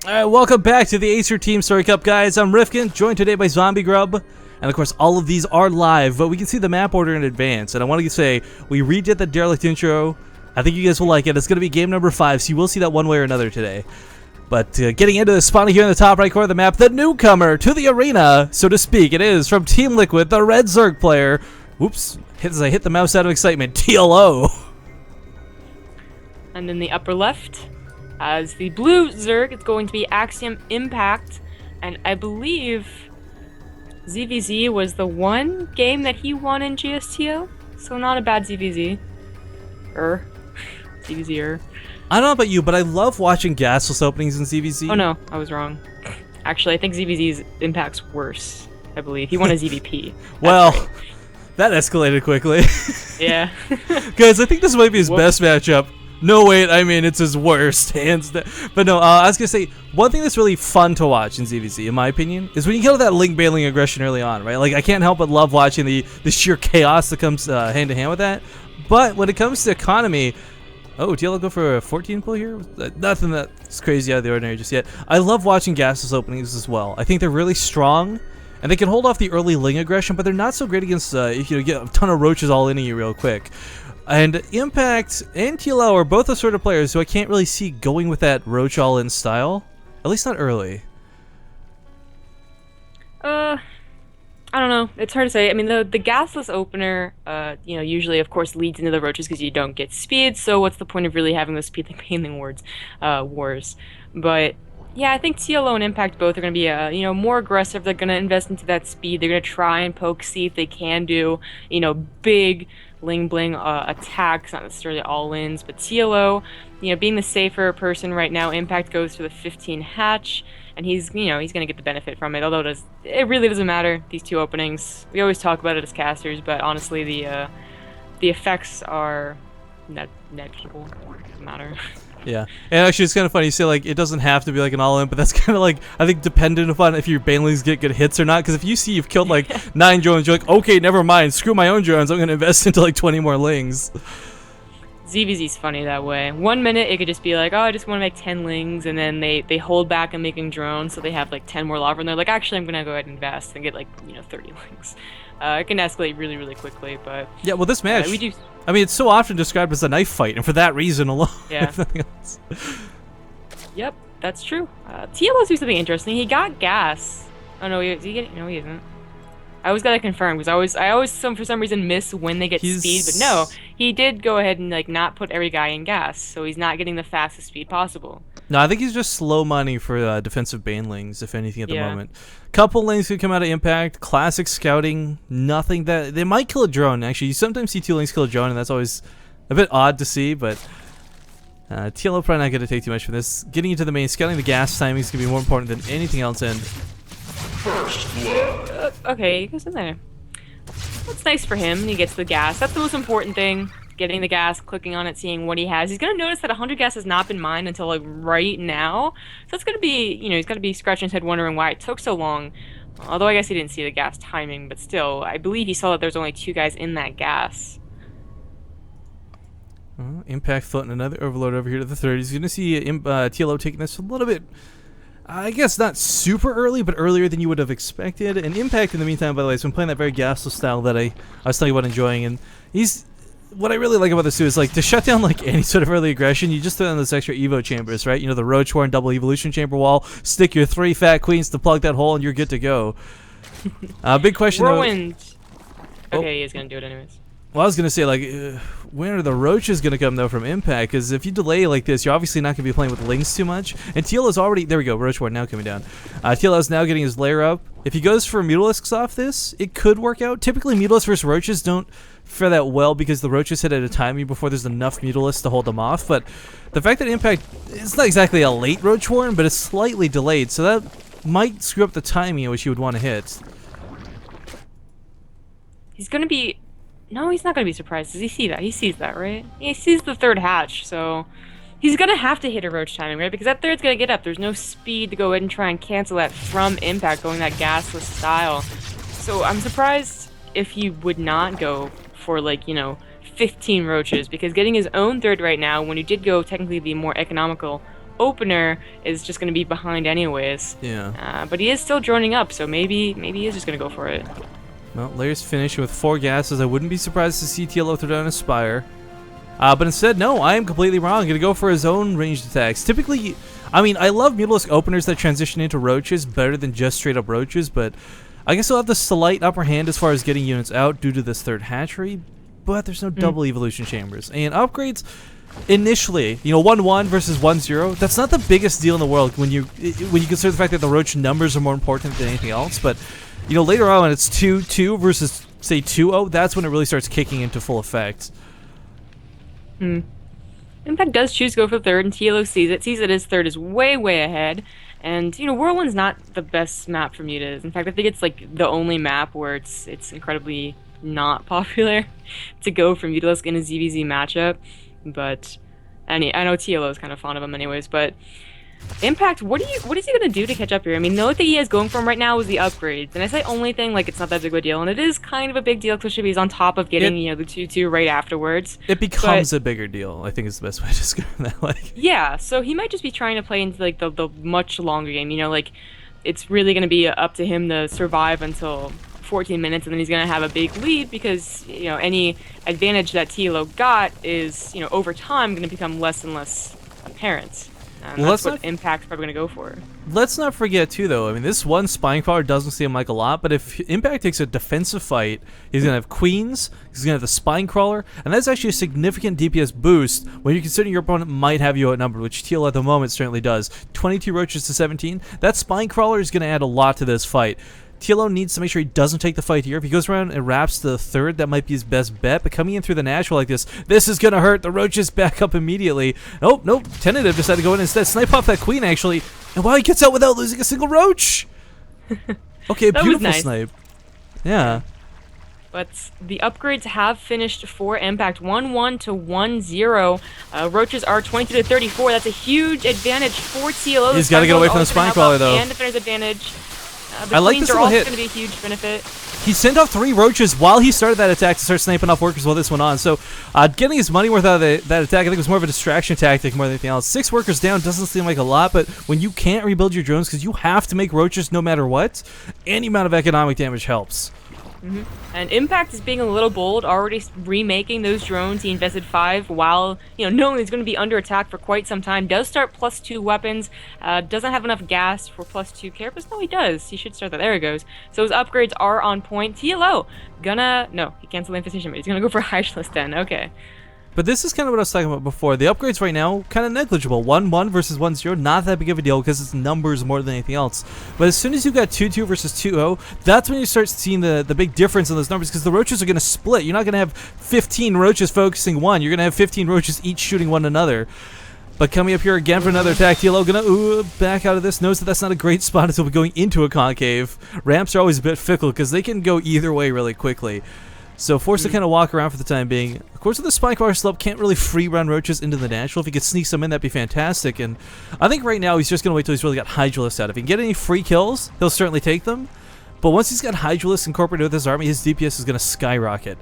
Alright, welcome back to the Acer Team Story Cup, guys. I'm Rifkin, joined today by Zombie Grub. And of course, all of these are live, but we can see the map order in advance. And I want to say, we redid the Derelict intro. I think you guys will like it. It's going to be game number 5, so you will see that one way or another today. But getting into the spawning here in the top right corner of the map, the newcomer to the arena, so to speak. It is from Team Liquid, the Red Zerg player. Whoops, as I hit the mouse out of excitement, TLO. And in the upper left, as the blue Zerg, it's going to be Axiom Impact. And I believe ZVZ was the one game that he won in GSTO. So not a bad ZVZ. ZVZ. I don't know about you, but I love watching gasless openings in ZVZ. Oh no, I was wrong. Actually, I think ZVZ's Impact's worse, I believe. He won a ZVP. Well, right. That escalated quickly. Yeah. Guys, I think this might be his best matchup. No, wait, I mean, it's his worst, hands down. But no, I was going to say, one thing that's really fun to watch in ZVZ, in my opinion, is when you get that link bailing aggression early on, right? Like, I can't help but love watching the sheer chaos that comes hand-to-hand with that. But when it comes to economy, oh, TLO go for a 14 pull here? Nothing that's crazy out of the ordinary just yet. I love watching gasless openings as well. I think they're really strong, and they can hold off the early ling aggression, but they're not so great against, if you get a ton of roaches all into you real quick. And Impact and TLO are both the sort of players who I can't really see going with that roach all-in style. At least not early. I don't know. It's hard to say. I mean, the gasless opener, usually, of course, leads into the roaches because you don't get speed. So what's the point of really having the speed painting wars? But yeah, I think TLO and Impact both are going to be, more aggressive. They're going to invest into that speed. They're going to try and poke, see if they can do, big ling bling attacks, not necessarily all-ins. But TLO, being the safer person right now, Impact goes for the 15 hatch. And he's going to get the benefit from it. Although it really doesn't matter, these two openings. We always talk about it as casters, but honestly, the effects are negligible. It doesn't matter. Yeah, and actually, it's kind of funny. You say like it doesn't have to be like an all-in, but that's kind of like I think dependent upon if your banelings get good hits or not. Because if you see you've killed like 9 drones, you're like, okay, never mind. Screw my own drones. I'm going to invest into like 20 more lings. ZVZ's funny that way. 1 minute it could just be like, oh, I just want to make 10 lings, and then they hold back on making drones, so they have like 10 more lava, and they're like, actually, I'm gonna go ahead and invest and get like 30 lings. It can escalate really, really quickly, but yeah, well, this match, we do. I mean, it's so often described as a knife fight, and for that reason alone. Yeah. Yep, that's true. TLO's do something interesting. He got gas. Oh no, he isn't. I always gotta confirm because I always for some reason miss when they get speed, but no, he did go ahead and like not put every guy in gas, so he's not getting the fastest speed possible. No, I think he's just slow money for defensive banelings, if anything, at the moment. Couple lanes could come out of Impact. Classic scouting, nothing that they might kill a drone. Actually, you sometimes see 2 lanes kill a drone, and that's always a bit odd to see, but. TLO probably not going to take too much from this. Getting into the main, scouting the gas timing is going to be more important than anything else, and First blood. Okay, he goes in there. That's nice for him. He gets the gas. That's the most important thing. Getting the gas, clicking on it, seeing what he has. He's gonna notice that 100 gas has not been mined until like right now. So it's gonna be, he's gonna be scratching his head wondering why it took so long. Although I guess he didn't see the gas timing, but still, I believe he saw that there's only 2 guys in that gas. Impact floating another overload over here to the third. He's gonna see TLO taking this a little bit. I guess not super early, but earlier than you would have expected. And Impact, in the meantime, by the way, has been playing that very gasless style that I was telling you about enjoying. And what I really like about this too is like to shut down like any sort of early aggression, you just throw in those extra Evo chambers, right? The Roach Horn double evolution chamber wall, stick your 3 fat queens to plug that hole, and you're good to go. Big question Whirlwind. though. Okay, he's gonna do it anyways. Well, I was going to say, like, when are the roaches going to come, though, from Impact? Because if you delay like this, you're obviously not going to be playing with lings too much. And TLO's already... There we go, Roach Ward now coming down. TLO's now getting his lair up. If he goes for Mutalisks off this, it could work out. Typically, Mutalisks versus roaches don't fare that well because the roaches hit at a timing before there's enough Mutalisks to hold them off. But the fact that Impact... It's not exactly a late Roach Warren, but it's slightly delayed. So that might screw up the timing at which you would want to hit. He's gonna be... No, he's not going to be surprised. Does he see that? He sees that, right? He sees the 3rd hatch, so he's going to have to hit a roach timing, right? Because that 3rd's going to get up. There's no speed to go ahead and try and cancel that from Impact, going that gasless style. So I'm surprised if he would not go for, 15 roaches, because getting his own 3rd right now, when he did go technically the more economical opener is just going to be behind anyways. Yeah. But he is still droning up, so maybe he is just going to go for it. Well, Larry's finishing with 4 gases. I wouldn't be surprised to see TLO throw down a Spire. But instead, no, I am completely wrong. I'm going to go for his own ranged attacks. Typically, I mean, I love Mutalisk openers that transition into Roaches better than just straight up Roaches, but I guess he'll have the slight upper hand as far as getting units out due to this 3rd hatchery, but there's no double evolution chambers. And upgrades, initially, you know, 1-1 versus 1-0, that's not the biggest deal in the world when you consider the fact that the Roach numbers are more important than anything else, but you know, later on when it's 2-2 versus, say, 2-0, that's when it really starts kicking into full effect. Impact does choose to go for 3rd, and TLO sees it his 3rd is way, way ahead. And, you know, Whirlwind's not the best map for Mutas. In fact, I think it's, like, the only map where it's incredibly not popular to go for Mutalisk in a ZVZ matchup. But, I know TLO is kind of fond of him anyways, but Impact, what is he gonna do to catch up here? I mean, the only thing he has going for him right now is the upgrades, and I say only thing, like, it's not that big of a deal, and it is kind of a big deal, especially if he's on top of getting, you know, the 2-2 right afterwards. It becomes a bigger deal, I think is the best way to describe that. Like, yeah, so he might just be trying to play into, like, the much longer game, you know, like, it's really gonna be up to him to survive until 14 minutes, and then he's gonna have a big lead because, you know, any advantage that TLO got is, you know, over time gonna become less and less apparent. And that's what Impact's probably going to go for. Let's not forget, too, though, I mean, this one Spine Crawler doesn't seem like a lot, but if Impact takes a defensive fight, he's going to have Queens, he's going to have the Spine Crawler, and that's actually a significant DPS boost when you're considering your opponent might have you outnumbered, which TL at the moment certainly does. 22 Roaches to 17, that Spine Crawler is going to add a lot to this fight. TLO needs to make sure he doesn't take the fight here. If he goes around and wraps the 3rd, that might be his best bet. But coming in through the natural like this is going to hurt. The Roaches back up immediately. Nope. Tentative decided to go in instead. Snipe off that Queen, actually. And wow, he gets out without losing a single Roach. Okay, beautiful nice. snipe. Yeah. But the upgrades have finished for Impact 1-1 to 1-0. Roaches are 22 to 34. That's a huge advantage for TLO. He's got to get away from the Spine Crawler, though. And defender's advantage. The I like Queens this are little also hit. going to be a huge benefit. He sent off 3 Roaches while he started that attack to start sniping off workers while this went on. So getting his money worth out of that attack, I think, was more of a distraction tactic more than anything else. 6 workers down doesn't seem like a lot, but when you can't rebuild your drones because you have to make Roaches no matter what, any amount of economic damage helps. And Impact is being a little bold, already remaking those drones. He invested 5 while, you know, knowing he's going to be under attack for quite some time. Does start +2 weapons. Doesn't have enough gas for +2 carapace. No, he does. He should start that. There he goes. So his upgrades are on point. TLO no, he canceled the infestation, but he's going to go for Hydralisk then. Okay. But this is kind of what I was talking about before. The upgrades right now, kind of negligible. 1-1 versus 1-0, not that big of a deal because it's numbers more than anything else. But as soon as you got 2-2 versus 2-0, that's when you start seeing the big difference in those numbers because the Roaches are going to split. You're not going to have 15 Roaches focusing one. You're going to have 15 Roaches each shooting one another. But coming up here again for another attack, TLO gonna back out of this. Knows that that's not a great spot until we're going into a concave. Ramps are always a bit fickle because they can go either way really quickly. So forced to kind of walk around for the time being. Of course, with the Spine Crawler slope, can't really free run Roaches into the natural. If he could sneak some in, that'd be fantastic. And I think right now he's just going to wait till he's really got Hydralisk out. If he can get any free kills, he'll certainly take them. But once he's got Hydralisk incorporated with his army, his DPS is going to skyrocket.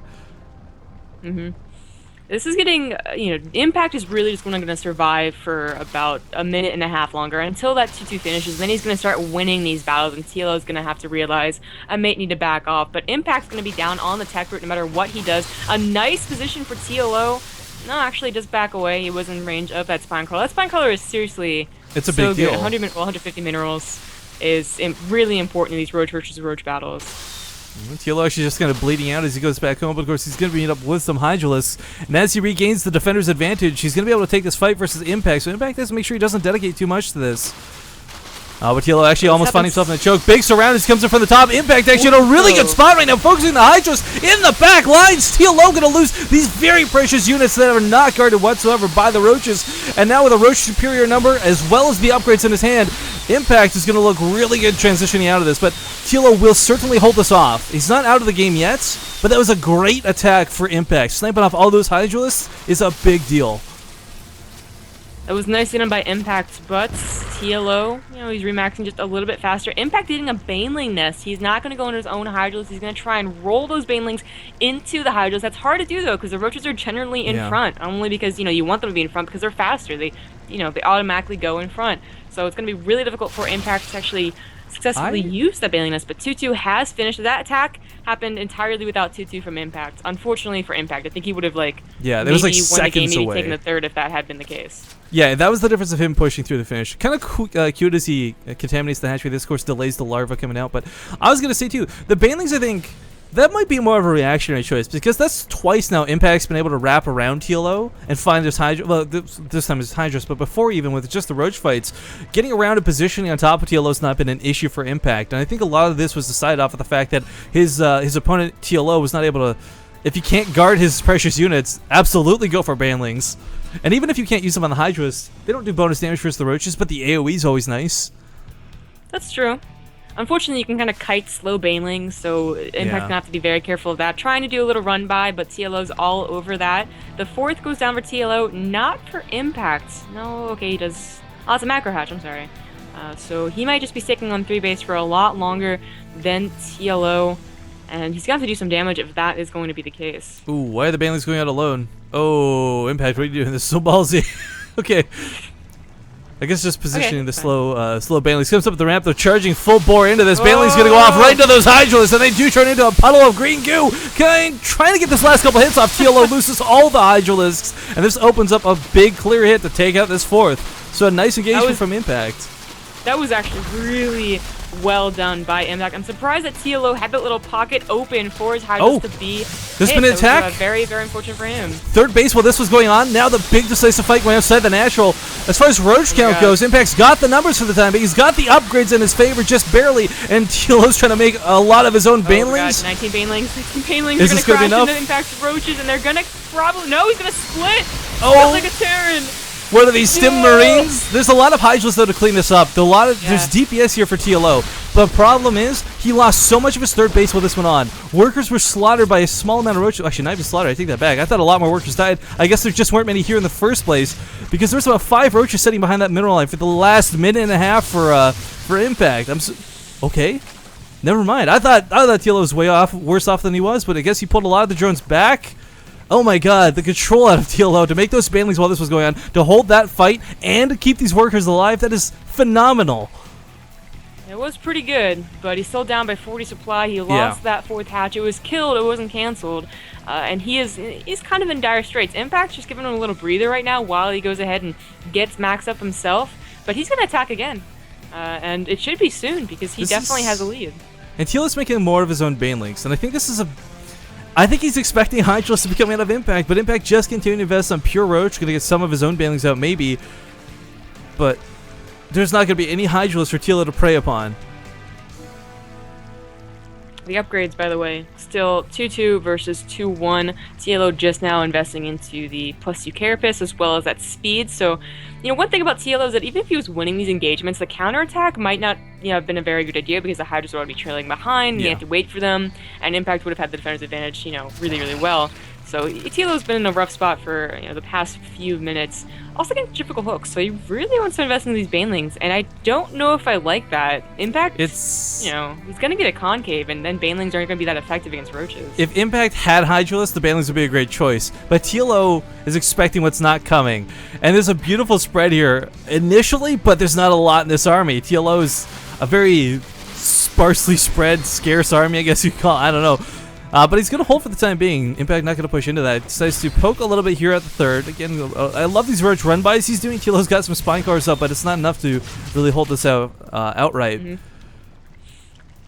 This is getting, you know, Impact is really just going to survive for about a minute and a half longer until that 2-2 finishes. Then he's going to start winning these battles, and TLO is going to have to realize I may need to back off. But Impact's going to be down on the tech route no matter what he does. A nice position for TLO. No, actually, just back away. He was in range of that Spine Crawler. That Spine Crawler is seriously It's a big deal. 150 minerals is really important in these Roach versus Roach battles. TLO actually just kind of bleeding out as he goes back home, but of course he's going to meet up with some Hydralisks. And as he regains the defender's advantage, he's going to be able to take this fight versus Impact. So Impact has to make sure he doesn't dedicate too much to this. But TLO actually almost found himself in a choke. Big surround as he comes in from the top. Impact actually in a really good spot right now, focusing the Hydras in the back lines. TLO going to lose these very precious units that are not guarded whatsoever by the Roaches. And now with a Roach superior number, as well as the upgrades in his hand, Impact is going to look really good transitioning out of this. But TLO will certainly hold this off. He's not out of the game yet, but that was a great attack for Impact. Sniping off all those Hydralisks is a big deal. That was nicely done by Impact, but TLO, you know, he's remaxing just a little bit faster. Impact eating a Baneling nest. He's not going to go into his own Hydralisk. He's going to try and roll those Banelings into the Hydralisk. That's hard to do, though, because the Roaches are generally in front. Only because, you know, you want them to be in front because they're faster. They they automatically go in front. So it's going to be really difficult for Impact to actually successfully use that Bailing Nest. But 2-2 has finished. That attack happened entirely without 2-2 from Impact. Unfortunately for Impact, I think he would have there was like won the game, seconds maybe away. taken the third if that had been the case. Yeah, that was the difference of him pushing through the finish. Kind of cute as he contaminates the hatchery. This, of course, delays the larva coming out. But I was going to say, too, the Banelings, I think, that might be more of a reactionary choice, because that's twice now Impact's been able to wrap around TLO and find this Hydra. Well, this time it's Hydras, but before, even with just the Roach fights, getting around and positioning on top of TLO has not been an issue for Impact. And I think a lot of this was decided off of the fact that his opponent TLO was not able to, if he can't guard his precious units, absolutely go for Banelings. And even if you can't use them on the Hydras, they don't do bonus damage versus the Roaches, but the AoE is always nice. That's true. Unfortunately, you can kind of kite slow Banelings, so Impact's gonna have to be very careful of that. Trying to do a little run by, but TLO's all over that. The fourth goes down for TLO, not for Impact. No, okay, he does. Oh, it's a macro hatch, I'm sorry. So he might just be sticking on 3 base for a lot longer than TLO, and he's gonna have to do some damage if that is going to be the case. Ooh, why are the Banelings going out alone? Oh, Impact, what are you doing? This is so ballsy. Okay. I guess just positioning the slow Banelings. Comes up the ramp, they're charging full bore into this. Banelings gonna go off right into those Hydralisks, and they do turn into a puddle of green goo. Trying to get this last couple hits off. TLO loses all the Hydralisks, and this opens up a big clear hit to take out this fourth. So a nice engagement from Impact. That was actually really well done by Impact. I'm surprised that TLO had that little pocket open for his Hydras to be there's been an attack. Was, very, very unfortunate for him. Third base while this was going on. Now the big decisive fight going outside the natural. As far as Roach count goes, Impact's got the numbers for the time, but he's got the upgrades in his favor just barely, and TLO's trying to make a lot of his own Banelings. 19 Banelings. 19 Banelings Is are this going to gonna crash into Impact's Roaches, and they're going to probably... No, he's going to split! Oh! Just like a Terran! What are these Stim Marines? There's a lot of Hydralisks though to clean this up. There's DPS here for TLO. But problem is, he lost so much of his third base while this went on. Workers were slaughtered by a small amount of Roaches. Actually, not even slaughtered. I take that back. I thought a lot more workers died. I guess there just weren't many here in the first place, because there's about 5 Roaches sitting behind that mineral line for the last minute and a half for Impact. Okay. Never mind. I thought TLO was worse off than he was, but I guess he pulled a lot of the drones back. Oh my god, the control out of TLO to make those Banelings while this was going on, to hold that fight, and to keep these workers alive, that is phenomenal. It was pretty good, but he's still down by 40 supply. He lost that fourth hatch. It was killed, it wasn't canceled. And he's kind of in dire straits. Impact's just giving him a little breather right now while he goes ahead and gets maxed up himself. But he's going to attack again. And it should be soon, because he definitely has a lead. And TLO's making more of his own Banelings, and I think this is I think he's expecting Hydralisks to be coming out of Impact, but Impact just continuing to invest on pure Roach, gonna get some of his own Banelings out maybe, but there's not gonna be any Hydralisks for TLO to prey upon. The upgrades, by the way, still 2-2 versus 2-1. TLO just now investing into the +2 Carapace as well as that speed. So, one thing about TLO is that even if he was winning these engagements, the counterattack might not have been a very good idea, because the Hydras would be trailing behind, you have to wait for them, and Impact would have had the defender's advantage, really, really well. So TLO's been in a rough spot for the past few minutes. Also getting difficult hooks, so he really wants to invest in these Banelings, and I don't know if I like that. Impact, he's gonna get a concave, and then Banelings aren't gonna be that effective against Roaches. If Impact had Hydralisks, the Banelings would be a great choice, but TLO is expecting what's not coming, and there's a beautiful spread here initially, but there's not a lot in this army. TLO is a very sparsely spread, scarce army, I guess you call it. I don't know. But he's going to hold for the time being. Impact not going to push into that. Decides to poke a little bit here at the third. Again, I love these Roach run-bys he's doing. TLO's got some Spine Cars up, but it's not enough to really hold this out outright.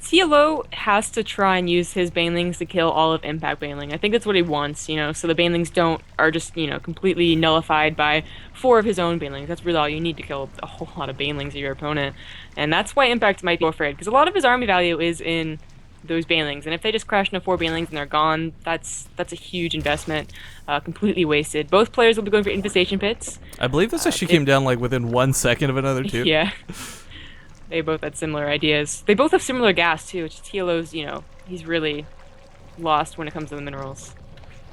TLO has to try and use his Banelings to kill all of Impact Baneling. I think that's what he wants, so the Banelings are just, completely nullified by 4 of his own Banelings. That's really all you need to kill a whole lot of Banelings of your opponent. And that's why Impact might be afraid, because a lot of his army value is in those Banelings, and if they just crash into 4 Banelings and they're gone, that's a huge investment, completely wasted. Both players will be going for infestation pits. I believe this actually came down within 1 second of another too. Yeah. They both had similar ideas. They both have similar gas too, which TLO's, he's really lost when it comes to the minerals.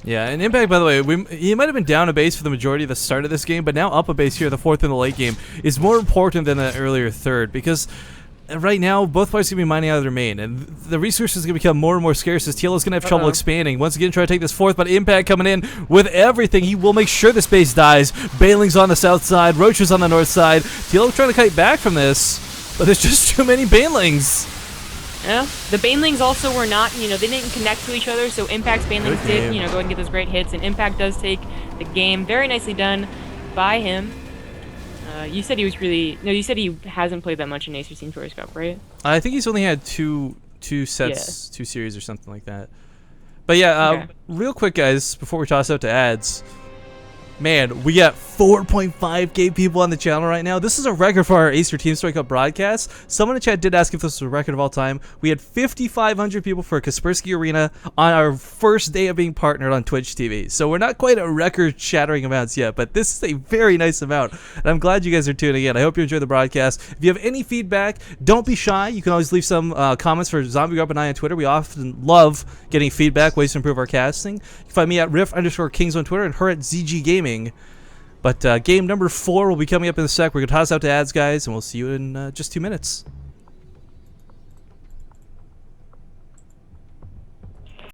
Yeah, and Impact, by the way, he might have been down a base for the majority of the start of this game, but now up a base here, the 4th in the late game, is more important than the earlier third, because right now, both players are going to be mining out of their main, and the resources are going to become more and more scarce as TLO's going to have trouble expanding. Once again, try to take this fourth, but Impact coming in with everything. He will make sure this base dies. Bailing's on the south side, Roach is on the north side. TLO trying to kite back from this, but there's just too many Banelings. Yeah, the Banelings also were not, they didn't connect to each other, so Impact's Banelings did, go ahead and get those great hits, and Impact does take the game. Very nicely done by him. You said he was you said he hasn't played that much in Acer Team Tours Cup, right? I think he's only had two sets, 2 series or something like that. But yeah, real quick, guys, before we toss out to ads, man, we got 4.5K people on the channel right now. This is a record for our Acer Team Story Cup broadcast. Someone in chat did ask if this was a record of all time. We had 5,500 people for Kaspersky Arena on our first day of being partnered on Twitch TV. So we're not quite at record-shattering amounts yet, but this is a very nice amount. And I'm glad you guys are tuning in. I hope you enjoy the broadcast. If you have any feedback, don't be shy. You can always leave some comments for Zombie Grub and I on Twitter. We often love getting feedback, ways to improve our casting. You can find me at Riff_Kings on Twitter and her at ZG Gaming. But game number 4 will be coming up in a sec. We're going to toss out to ads, guys, and we'll see you in just 2 minutes.